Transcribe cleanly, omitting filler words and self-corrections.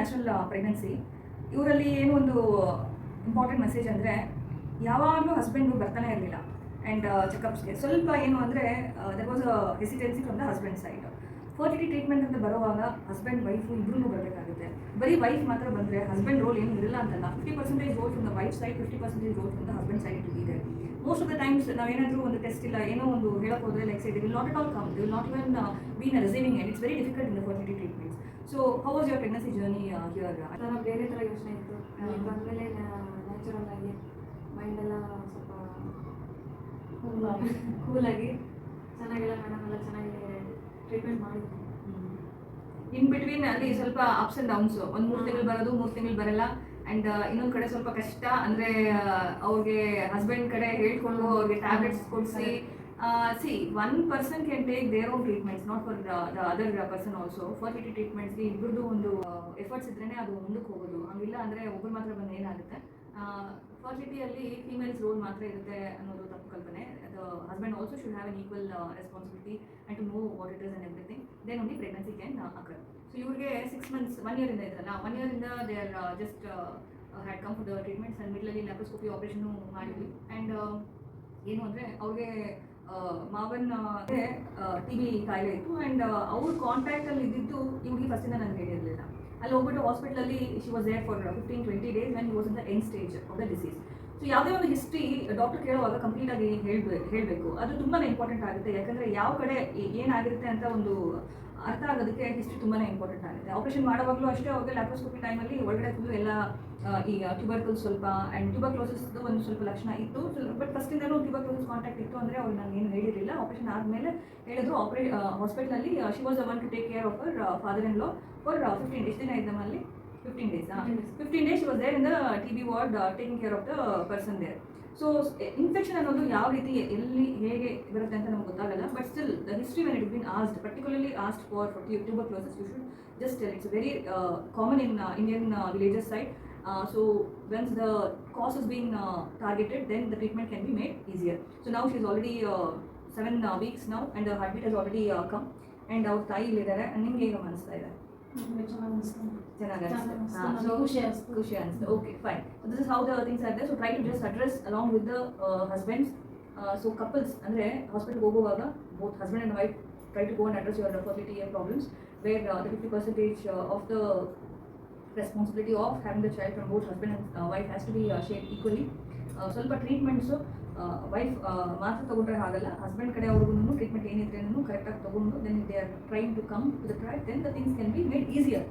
Natural pregnancy. ಇವರಲ್ಲಿ ಏನು ಒಂದು ಇಂಪಾರ್ಟೆಂಟ್ ಮೆಸೇಜ್ ಅಂದರೆ, ಯಾವಾಗಲೂ ಹಸ್ಬೆಂಡು ಬರ್ತಾನೆ ಇರಲಿಲ್ಲ ಆ್ಯಂಡ್ ಚೆಕಪ್ಸ್ಗೆ. ಸ್ವಲ್ಪ ಏನು ಅಂದರೆ there was a hesitancy from the husband side. Fertility treatment ಅಂತ ಬರುವಾಗ ಹಸ್ಬೆಂಡ್ ವೈಫು ಇಬ್ಬರೂ ಬರಬೇಕಾಗುತ್ತೆ. ಬರೀ ವೈಫ್ ಮಾತ್ರ ಬಂದರೆ ಹಸ್ಬೆಂಡ್ ರೋಲ್ ಏನು ಇರಲ್ಲ ಅಂತಲ್ಲ. 50% role from the wife side, 50% role from the husband side ಇದೆ. ಮೋಸ್ಟ್ ಆಫ್ ದ ಟೈಮ್ಸ್ ನಾವೇನಾದರೂ ಒಂದು ಟೆಸ್ಟ್ ಇಲ್ಲ ಏನೋ ಒಂದು ಹೇಳಕ್ಕೆ ಹೋದರೆ like side will not at all come, they will not even be in receiving end. It's very difficult in the fertility treatments. So how was your pregnancy journey here? ನಾನು ಬೇರೆ ಥರ ಯೋಚನೆ ಇತ್ತು. ಬಂದಮೇಲೆ ನ್ಯಾಚುರಲ್ ಆಗಿ ಮೈಂಡೆಲ್ಲ ಸ್ವಲ್ಪ ಕೂಲಾಗಿ ಚೆನ್ನಾಗಿಲ್ಲ ಮೇಡಮ್ ಎಲ್ಲ ಚೆನ್ನಾಗಿ ಟ್ರೀಟ್ಮೆಂಟ್ ಮಾಡಿದ್ವಿ. ಇನ್ ಬಿಟ್ವೀನ್ ಅಲ್ಲಿ ಸ್ವಲ್ಪ ಅಪ್ಸ್ ಆ್ಯಂಡ್ ಡೌನ್ಸ್, ಒಂದು 3 ತಿಂಗಳು ಬರೋದು, 3 ತಿಂಗಳು ಬರಲ್ಲ. ಆ್ಯಂಡ್ ಇನ್ನೊಂದು ಕಡೆ ಸ್ವಲ್ಪ ಕಷ್ಟ ಅಂದರೆ ಅವ್ರಿಗೆ ಹಸ್ಬೆಂಡ್ ಕಡೆ ಹೇಳ್ಕೊಂಡು ಅವ್ರಿಗೆ ಟ್ಯಾಬ್ಲೆಟ್ಸ್ ಕೊಡಿಸಿ. See, one person can take their own treatments, not for the other person also. Fertility ಟ್ರೀಟ್ಮೆಂಟ್ಸ್ಗೆ ಇಬ್ಬರದು ಒಂದು ಎಫರ್ಟ್ಸ್ ಇದ್ರೇ ಅದು ಮುಂದಕ್ಕೆ ಹೋಗೋದು. ಹಂಗಿಲ್ಲ ಅಂದರೆ ಒಬ್ಬರು ಮಾತ್ರ ಬಂದು ಏನಾಗುತ್ತೆ. ಫರ್ಟಿಲಿಟಿಯಲ್ಲಿ ಫೀಮೇಲ್ಸ್ ರೋಲ್ ಮಾತ್ರ ಇರುತ್ತೆ ಅನ್ನೋದು ತಪ್ಪು ಕಲ್ಪನೆ. The husband also should have an equal responsibility and to know what it is and everything. Then only pregnancy can occur. So ಇವ್ರಿಗೆ 6 months, 1 year ಇಂದ ಇದ್ರಲ್ಲ, 1 year ಇಂದ they are just had come for the treatments. And ಮಿಡ್ಲಲ್ಲಿ laparoscopy ಆಪರೇಷನ್ನು ಮಾಡಿದ್ವಿ. And ಏನು ಅಂದರೆ ಅವ್ರಿಗೆ ಮಾವನ್ ಟಿ ಬಿ ಕಾಯಿಲೆ ಇತ್ತು. ಆ್ಯಂಡ್ ಅವ್ರ ಕಾಂಟ್ಯಾಕ್ಟಲ್ಲಿ ಇದ್ದಿದ್ದು ಇವ್ರಿಗೆ ಫಸ್ಟಿಂದ ನನಗೆ ಹೇಳಿರಲಿಲ್ಲ. ಅಲ್ಲಿ ಹೋಗ್ಬಿಟ್ಟು ಹಾಸ್ಪಿಟಲಲ್ಲಿ she was there for 15-20 days when he was in the end stage of the disease. So ಯಾವುದೇ ಒಂದು ಹಿಸ್ಟ್ರಿ ಡಾಕ್ಟರ್ ಕೇಳುವಾಗ ಕಂಪ್ಲೀಟಾಗಿ ಹೇಳಬೇಕು. ಅದು ತುಂಬಾ ಇಂಪಾರ್ಟೆಂಟ್ ಆಗುತ್ತೆ. ಯಾಕಂದರೆ ಯಾವ ಕಡೆ ಏನಾಗಿರುತ್ತೆ ಅಂತ ಒಂದು ಅರ್ಥ ಆಗೋದಕ್ಕೆ ಹಿಸ್ಟ್ರಿ ತುಂಬಾ ಇಂಪಾರ್ಟೆಂಟ್ ಆಗುತ್ತೆ. ಆಪರೇಷನ್ ಮಾಡುವಾಗಲೂ ಅಷ್ಟೇ ಅವ್ರಿಗೆ ಲ್ಯಾಪ್ರೋಸ್ಕೋಪಿ ಟೈಮಲ್ಲಿ ಒಳಗಡೆ ಫುಲ್ಲು ಎಲ್ಲ ಈ ಟ್ಯೂಬರ್ಕಲ್ ಸ್ವಲ್ಪ ಆ್ಯಂಡ್ ಟ್ಯೂಬರ್ಕ್ಲೋಸಿಸ್ದು ಒಂದು ಸ್ವಲ್ಪ ಲಕ್ಷಣ ಇತ್ತು. ಬಟ್ ಫಸ್ಟಿಂದಲೂ ಟ್ಯೂಬರ್ಕ್ಲೋಸಿಸ್ ಕಾಂಟ್ಯಾಕ್ಟ್ ಇತ್ತು ಅಂದರೆ ಅವ್ರು ನಾನು ಏನು ಹೇಳಿರಲಿಲ್ಲ. ಆಪರೇಷನ್ ಆದಮೇಲೆ ಹೇಳಿದ್ರು ಹಾಸ್ಪಿಟಲಲ್ಲಿ she was the one to take care of our father in law for 15 days. ದಿನ ಇದ್ದಮ್ಮಲ್ಲಿ 15 days. 15 days she was there in the T B ward taking care of the person there. So infection ಅನ್ನೋದು ಯಾವ ರೀತಿ ಎಲ್ಲಿ ಹೇಗೆ ಬರುತ್ತೆ ಅಂತ ನಮ್ಗೆ ಗೊತ್ತಾಗಲ್ಲ. But still the history when it been asked, particularly asked for tuberculosis, you should just tell. It's very common in Indian villages side. So once the cause is being targeted, then the treatment can be made easier. So now she is already 7 weeks now and the heartbeat has already come. And our ತಾಯಿ ಇಲ್ಲಿದ್ದಾರೆ. ನಿಮ್ಗೆ ಹೇಗೆ ಅನಿಸ್ತಾ ಇದೆ? ಚೆನ್ನಾಗಿ ಅನಿಸ್ತು. ಖುಷಿ ಅನಿಸ್ತು. Okay, fine. So this is how the things are there. So try to just address along with the husbands. So couples ಅಂದರೆ ಹಾಸ್ಪಿಟಲ್ಗೆ ಹೋಗುವಾಗ both husband and wife try to go and address your fertility problems, where the 50% of the responsibility of having the child from both husband and wife has to be shared equally. ಸ್ವಲ್ಪ treatments wife ಮಾತ್ರ ತೊಗೊಂಡ್ರೆ ಆಗಲ್ಲ. Husband ಕಡೆ ಅವ್ರಿಗೂ treatment ಏನಿದ್ರೇನು ಕರೆಕ್ಟಾಗಿ ತೊಗೊಂಡು then they are trying to come to the track, then the things can be made easier.